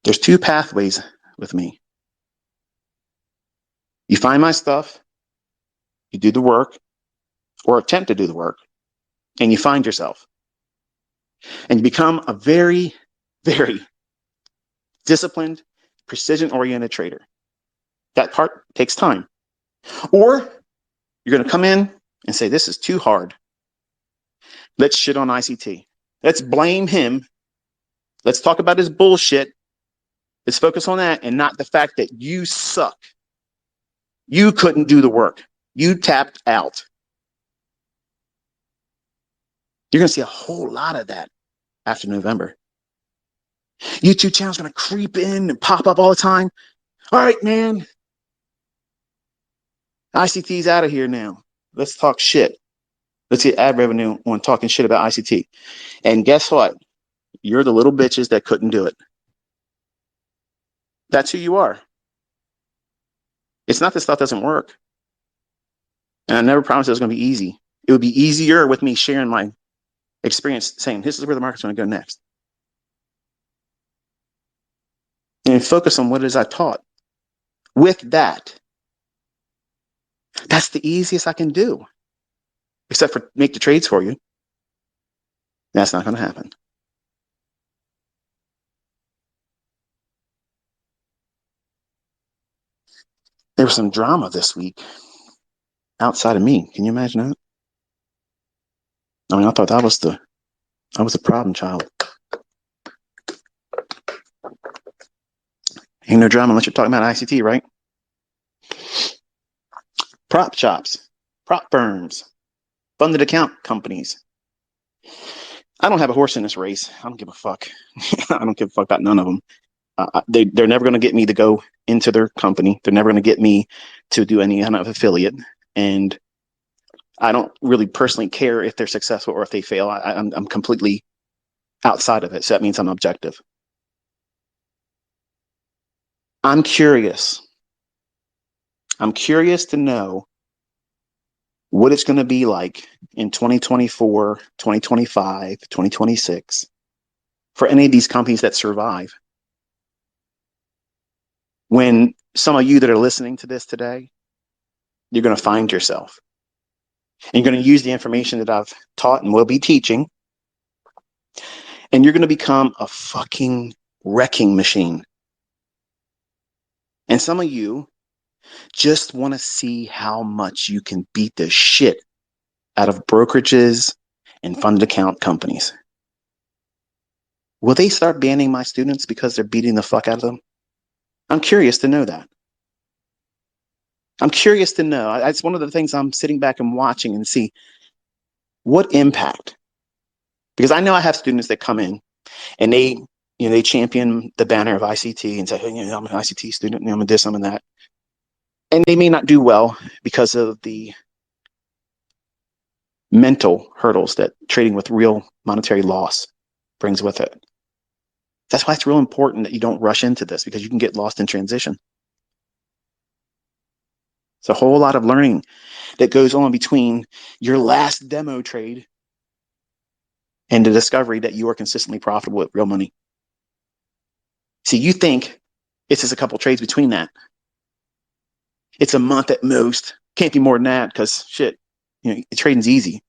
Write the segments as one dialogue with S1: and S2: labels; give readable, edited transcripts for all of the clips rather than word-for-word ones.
S1: There's two pathways with me. You find my stuff, you do the work, or attempt to do the work, and you find yourself. And you become a very, very disciplined, precision-oriented trader. That part takes time. Or you're going to come in and say, this is too hard. Let's shit on ICT. Let's blame him. Let's talk about his bullshit. Let's focus on that and not the fact that you suck. You couldn't do the work. You tapped out. You're going to see a whole lot of that after November. YouTube channel's going to creep in and pop up all the time. All right, man. ICT's out of here now. Let's talk shit. Let's get ad revenue on talking shit about ICT. And guess what? You're the little bitches that couldn't do it. That's who you are. It's not that stuff doesn't work. And I never promised it was going to be easy. It would be easier with me sharing my experience, saying, this is where the market's going to go next. And focus on what it is I taught. With that, that's the easiest I can do. Except for make the trades for you. That's not going to happen. There was some drama this week outside of me. Can you imagine that? I mean, I thought I was the problem child. Ain't no drama unless you're talking about ICT, right? Prop shops, prop firms, funded account companies. I don't have a horse in this race. I don't give a fuck. I don't give a fuck about none of them. They're never going to get me to go into their company. They're never going to get me to do any kind of affiliate. And I don't really personally care if they're successful or if they fail. I'm completely outside of it. So that means I'm objective. I'm curious. I'm curious to know what it's going to be like in 2024, 2025, 2026 for any of these companies that survive. When some of you that are listening to this today, you're going to find yourself. And you're going to use the information that I've taught and will be teaching. And you're going to become a fucking wrecking machine. And some of you just want to see how much you can beat the shit out of brokerages and funded account companies. Will they start banning my students because they're beating the fuck out of them? I'm curious to know that. I'm curious to know. It's one of the things I'm sitting back and watching and see what impact. Because I know I have students that come in and they champion the banner of ICT and say, hey, I'm an ICT student, I'm a this, I'm a that. And they may not do well because of the mental hurdles that trading with real monetary loss brings with it. That's why it's real important that you don't rush into this, because you can get lost in transition. It's a whole lot of learning that goes on between your last demo trade and the discovery that you are consistently profitable with real money. See, you think it's just a couple trades between that. It's a month at most. Can't be more than that because shit, trading's easy.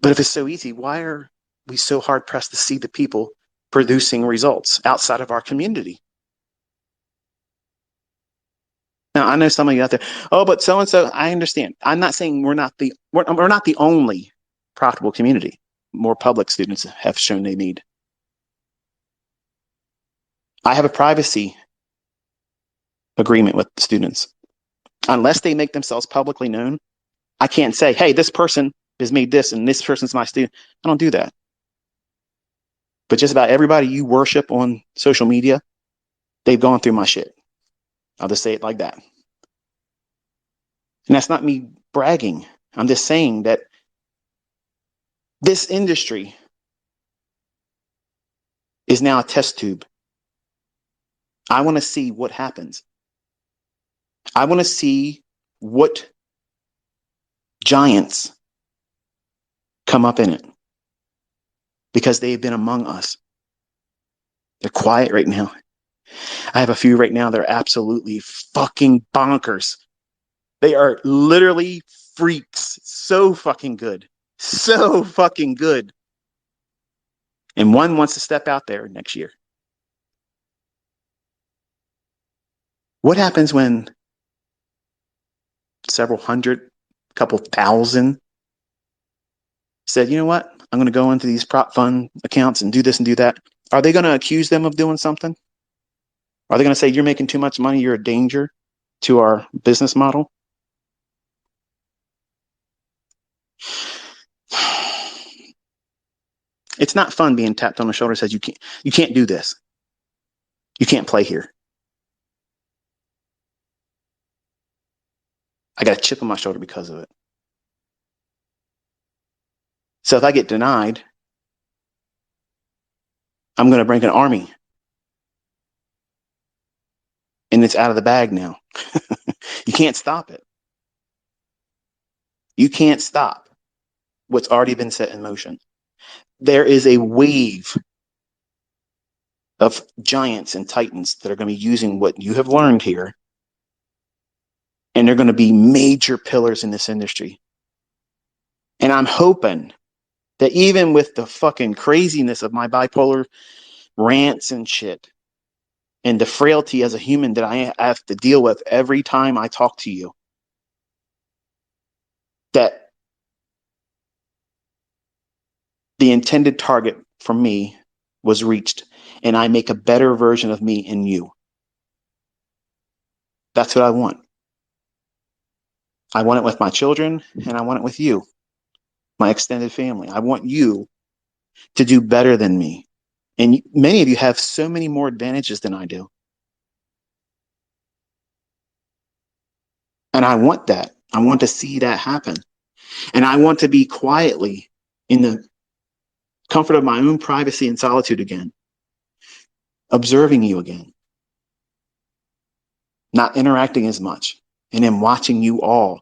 S1: But if it's so easy, why are we so hard pressed to see the people producing results outside of our community? Now, I know some of you out there, oh, but so-and-so, I understand. I'm not saying we're not the only profitable community. More public students have shown they need. I have a privacy agreement with the students. Unless they make themselves publicly known, I can't say, hey, this person has made this and this person's my student. I don't do that. But just about everybody you worship on social media, they've gone through my shit. I'll just say it like that. And that's not me bragging. I'm just saying that this industry is now a test tube. I want to see what happens. I want to see what giants come up in it, because they've been among us. They're quiet right now. I have a few right now that are absolutely fucking bonkers. They are literally freaks. So fucking good. So fucking good. And one wants to step out there next year. What happens when several hundred, couple thousand said, you know what? I'm going to go into these prop fund accounts and do this and do that. Are they going to accuse them of doing something? Are they going to say, you're making too much money, you're a danger to our business model? It's not fun being tapped on the shoulder and says, you can't do this. You can't play here. I got a chip on my shoulder because of it. So if I get denied, I'm going to bring an army. And it's out of the bag now. You can't stop it. You can't stop what's already been set in motion. There is a wave of giants and titans that are going to be using what you have learned here. And they're going to be major pillars in this industry. And I'm hoping that even with the fucking craziness of my bipolar rants and shit, and the frailty as a human that I have to deal with every time I talk to you, that the intended target for me was reached, and I make a better version of me in you. That's what I want. I want it with my children, and I want it with you, my extended family. I want you to do better than me. And many of you have so many more advantages than I do. And I want that. I want to see that happen. And I want to be quietly in the comfort of my own privacy and solitude again, observing you again, not interacting as much, and then watching you all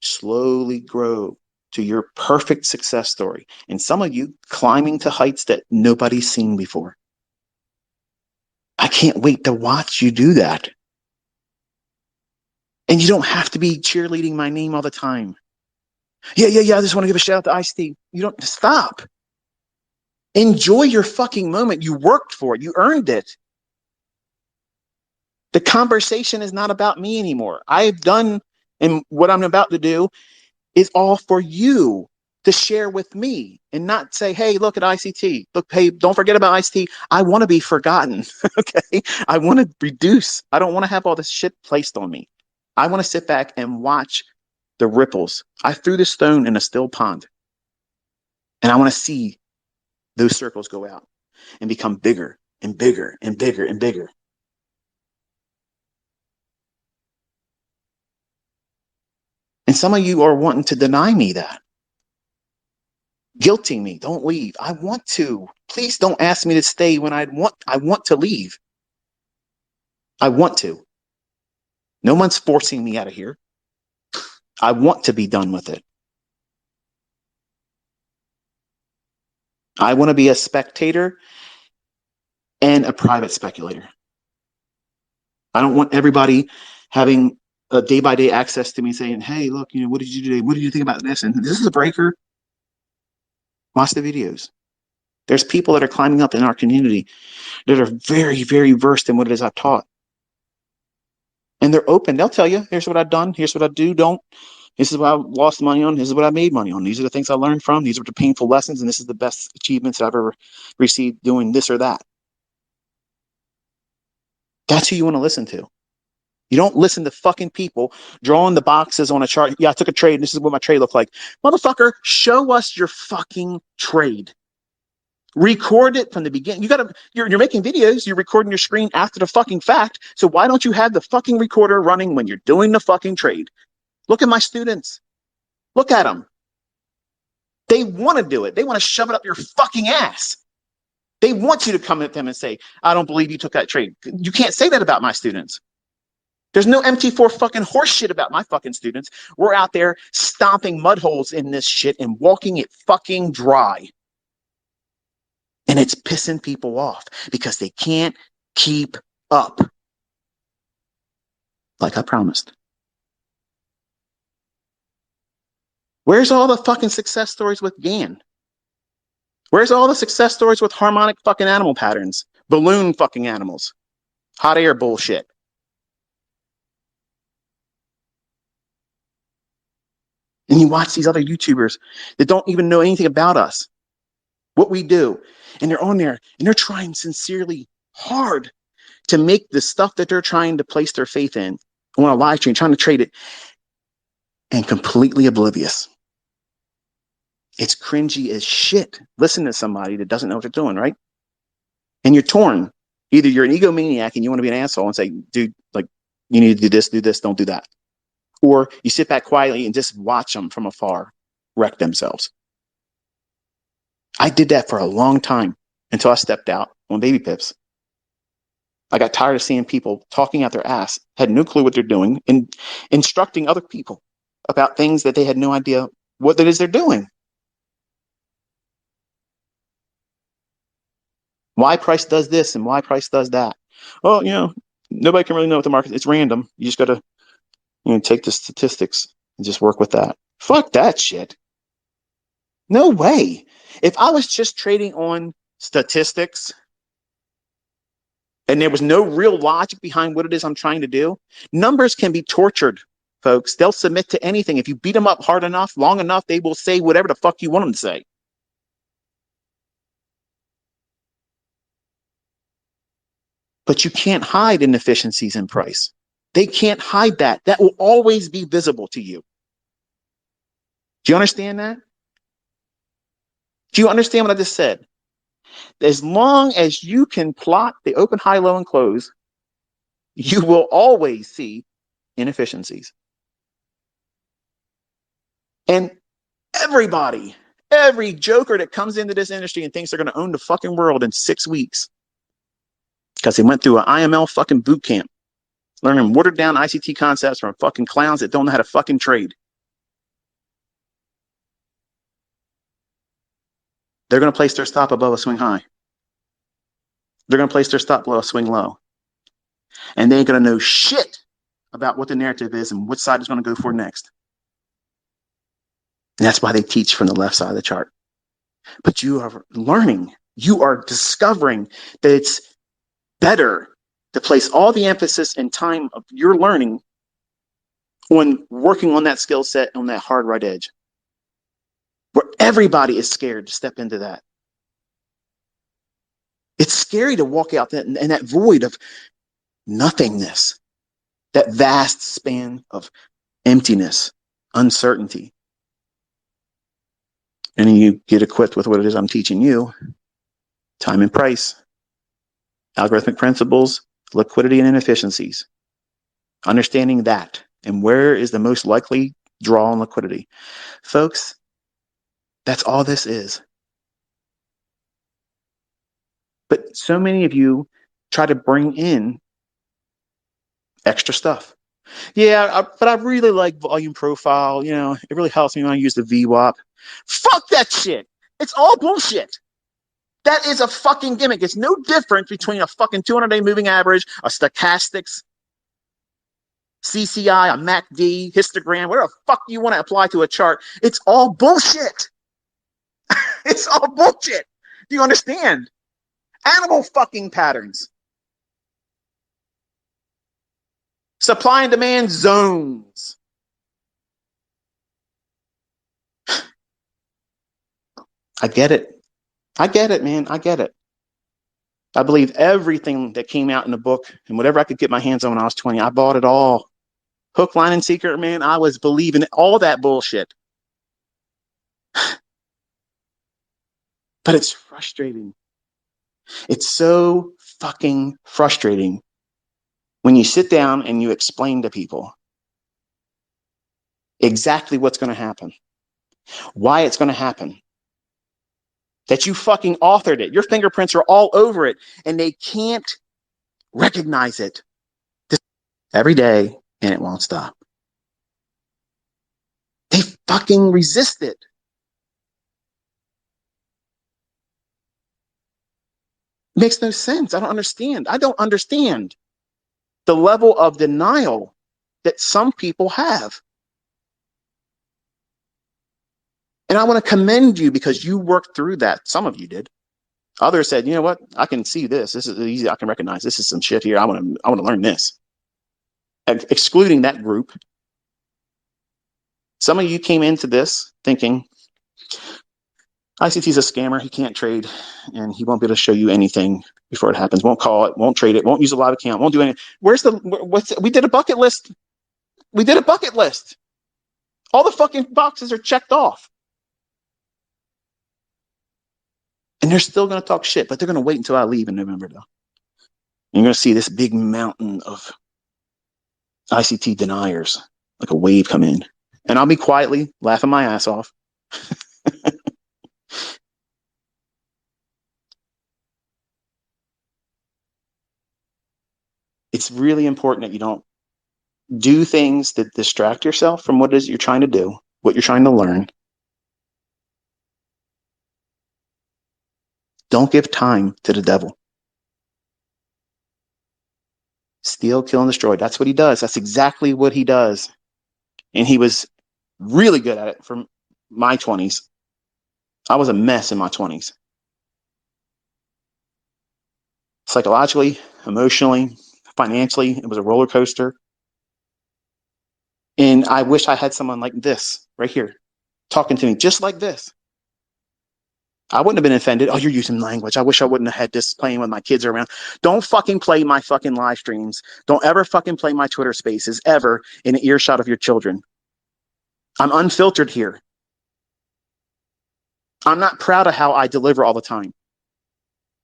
S1: slowly grow to your perfect success story. And some of you climbing to heights that nobody's seen before. I can't wait to watch you do that. And you don't have to be cheerleading my name all the time. Yeah. I just want to give a shout out to Ice-T. You don't stop. Enjoy your fucking moment. You worked for it. You earned it. The conversation is not about me anymore. I've done, and what I'm about to do is all for you to share with me and not say, hey, look at ICT. Look, hey, don't forget about ICT. I want to be forgotten. Okay. I want to reduce. I don't want to have all this shit placed on me. I want to sit back and watch the ripples. I threw the stone in a still pond, and I want to see those circles go out and become bigger and bigger and bigger and bigger. And some of you are wanting to deny me that. Guilting me, don't leave. I want to. Please don't ask me to stay when I want to leave. I want to. No one's forcing me out of here. I want to be done with it. I want to be a spectator and a private speculator. I don't want everybody having a day-by-day access to me saying, hey, look, what did you do today? What did you think about this? And this is a breaker. Watch the videos. There's people that are climbing up in our community that are very, very versed in what it is I've taught. And they're open. They'll tell you, here's what I've done. Here's what I do. Don't. This is what I lost money on. This is what I made money on. These are the things I learned from. These are the painful lessons. And this is the best achievements I've ever received doing this or that. That's who you want to listen to. You don't listen to fucking people drawing the boxes on a chart. Yeah, I took a trade. And this is what my trade looked like. Motherfucker, show us your fucking trade. Record it from the beginning. You're making videos. You're recording your screen after the fucking fact. So why don't you have the fucking recorder running when you're doing the fucking trade? Look at my students. Look at them. They want to do it. They want to shove it up your fucking ass. They want you to come at them and say, I don't believe you took that trade. You can't say that about my students. There's no MT4 fucking horse shit about my fucking students. We're out there stomping mud holes in this shit and walking it fucking dry. And it's pissing people off because they can't keep up. Like I promised. Where's all the fucking success stories with GAN? Where's all the success stories with harmonic fucking animal patterns? Balloon fucking animals. Hot air bullshit. And you watch these other YouTubers that don't even know anything about us, what we do. And they're on there and they're trying sincerely hard to make the stuff that they're trying to place their faith in on a live stream, trying to trade it, and completely oblivious. It's cringy as shit. Listen to somebody that doesn't know what they're doing, right? And you're torn. Either you're an egomaniac and you want to be an asshole and say, dude, like, you need to do this, don't do that. Or you sit back quietly and just watch them from afar wreck themselves. I did that for a long time until I stepped out on Baby Pips. I got tired of seeing people talking out their ass, had no clue what they're doing, and instructing other people about things that they had no idea what it is they're doing. Why price does this and why price does that. Well, nobody can really know what the market is. It's random. You just got to take the statistics and just work with that. Fuck that shit. No way. If I was just trading on statistics and there was no real logic behind what it is I'm trying to do, numbers can be tortured, folks. They'll submit to anything. If you beat them up hard enough, long enough, they will say whatever the fuck you want them to say. But you can't hide inefficiencies in price. They can't hide that. That will always be visible to you. Do you understand that? Do you understand what I just said? As long as you can plot the open, high, low, and close, you will always see inefficiencies. And every joker that comes into this industry and thinks they're going to own the fucking world in 6 weeks because they went through an IML fucking boot camp, learning watered down ICT concepts from fucking clowns that don't know how to fucking trade. They're going to place their stop above a swing high. They're going to place their stop below a swing low. And they ain't going to know shit about what the narrative is and which side is going to go for next. And that's why they teach from the left side of the chart. But you are learning, you are discovering that it's better to place all the emphasis and time of your learning on working on that skill set on that hard right edge, where everybody is scared to step into that. It's scary to walk out in that void of nothingness, that vast span of emptiness, uncertainty. And then you get equipped with what it is I'm teaching you: time and price, algorithmic principles, liquidity and inefficiencies. Understanding that and where is the most likely draw on liquidity. Folks, that's all this is. But so many of you try to bring in extra stuff. Yeah, but I really like volume profile. It really helps me when I use the VWAP. Fuck that shit. It's all bullshit. That is a fucking gimmick. It's no different between a fucking 200-day moving average, a stochastics, CCI, a MACD, histogram, whatever the fuck you want to apply to a chart. It's all bullshit. It's all bullshit. Do you understand? Animal fucking patterns. Supply and demand zones. I get it. I get it, man. I get it. I believe everything that came out in the book and whatever I could get my hands on when I was 20, I bought it all. Hook, line, and sinker, man. I was believing all that bullshit. But it's frustrating. It's so fucking frustrating when you sit down and you explain to people exactly what's going to happen, why it's going to happen, that you fucking authored it. Your fingerprints are all over it, and they can't recognize it every day, and it won't stop. They fucking resist it. Makes no sense. I don't understand. I don't understand the level of denial that some people have. And I want to commend you because you worked through that. Some of you did. Others said, you know what? I can see this. This is easy. I can recognize this is some shit here. I want to learn this. And excluding that group, some of you came into this thinking ICT's a scammer. He can't trade, and he won't be able to show you anything before it happens. Won't call it. Won't trade it. Won't use a live account. Won't do anything. We did a bucket list. We did a bucket list. All the fucking boxes are checked off. And they're still going to talk shit, but they're going to wait until I leave in November, though. You're going to see this big mountain of ICT deniers, like a wave come in. And I'll be quietly laughing my ass off. It's really important that you don't do things that distract yourself from what it is you're trying to do, what you're trying to learn. Don't give time to the devil. Steal, kill, and destroy. That's what he does. That's exactly what he does. And he was really good at it from my 20s. I was a mess in my 20s. Psychologically, emotionally, financially, it was a roller coaster. And I wish I had someone like this right here talking to me just like this. I wouldn't have been offended. Oh, you're using language. I wish I wouldn't have had this playing with my kids around. Don't fucking play my fucking live streams. Don't ever fucking play my Twitter spaces ever in earshot of your children. I'm unfiltered here. I'm not proud of how I deliver all the time.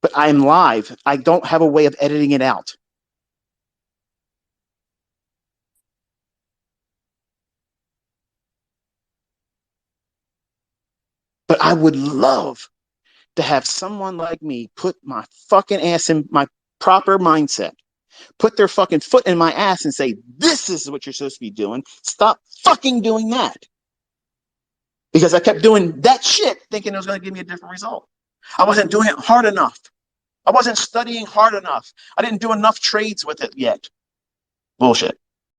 S1: But I am live. I don't have a way of editing it out. But I would love to have someone like me put my fucking ass in my proper mindset, put their fucking foot in my ass and say, this is what you're supposed to be doing. Stop fucking doing that. Because I kept doing that shit thinking it was going to give me a different result. I wasn't doing it hard enough. I wasn't studying hard enough. I didn't do enough trades with it yet. Bullshit.